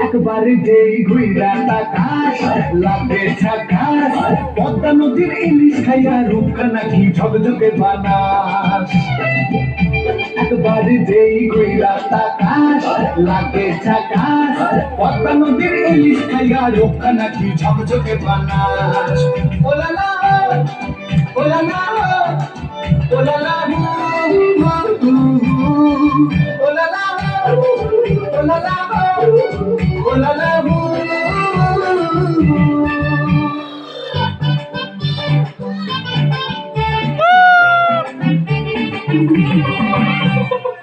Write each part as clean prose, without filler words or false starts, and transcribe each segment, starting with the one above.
একবার যেই ঘুইরা তাকাস লাগে ঝাকাস পদ্মা নদীর ইলিশ খাইয়া রূপকা নাকি ঝকঝকে বানাস একবার যেই ঘুইরা তাকাস লাগে ঝাকাস পদ্মা নদীর ইলিশ খাইয়া রূপকা নাকি ঝকঝকে বানাস ওলালা ওলালা ওলালা ওলালা ওলালা ওলালা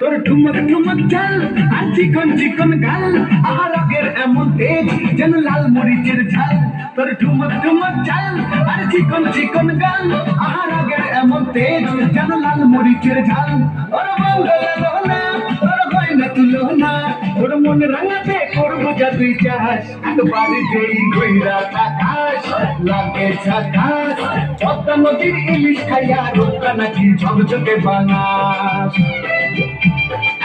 তোর ঠুমক ঠুমক চাল আর চিকন চিকন গাল আর আগের এমন তেজ যেন লাল মরিচের ঝাল তোর ঠুমক ঠুমক চাল আর চিকন চিকন গাল আর আগের এমন তেজ যেন লাল মরিচের ঝাল ওর মঙ্গল না তোর হয় না তুলনা তোর মন রাঙাতে করবো যা তুই চাস একবার যেই ঘুইরা তাকাস লাগে ঝাকাস পদ্মা নদীর ইলিশ খাইয়া রূপকা নাকি ঝকঝকে বানাস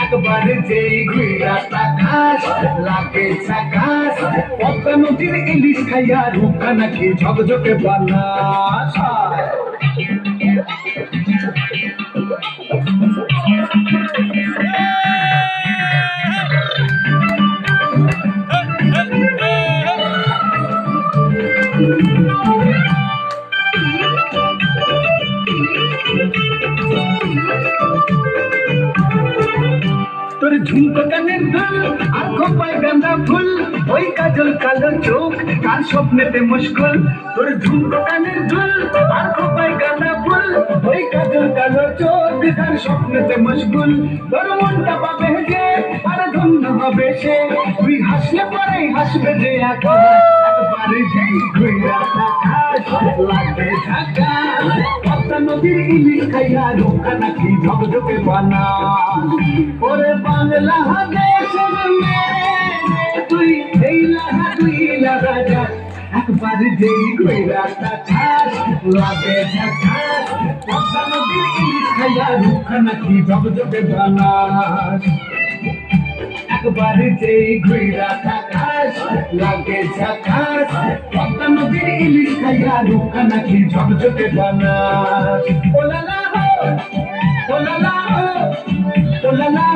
একবার যেই ঘুইরা তাকাস লাগে ঝাকাস পদ্মা নদীর ইলিশ খাইয়া রূপকা নাকি ঝকঝকে বানাস তোর ঝুমকো কানের দুল আর খোপায় গাঁদা ফুল ওই কাজল কালো চোখ কার স্বপ্নেতে মুশকুল তোর ঝুমকো কানের দুল আর খোপায় গাঁদা ফুল ওই কাজল কালো চোখ কার স্বপ্নেতে মুশকুল তোর মনটা পাবে যে আর ধন্য হবে সে তুই হাসলে পরে হাসবে যে একবারে যেই ঘুইরা তাকাস লাগে ঝাকাস পদ্মা নদীর ইলিশ খাইয়া রূপকা নাকি ঝকঝকে বানাস ওরে বাংলা দেশের মেয়ে তুই এই লাগা তুই লাগা যা একবার যেই ঘুইরা তাকাস লাগে ঝাকাস পদ্মা নদীর ইলিশ খাইয়া রূপকা নাকি ঝকঝকে বানাস একবার যেই ঘুইরা তাকাস লাগে ঝাকাস পদ্মা নদীর ইলিশ খাইয়া রূপকা নাকি ঝকঝকে বানাস ওলালা ওলালা ওলালা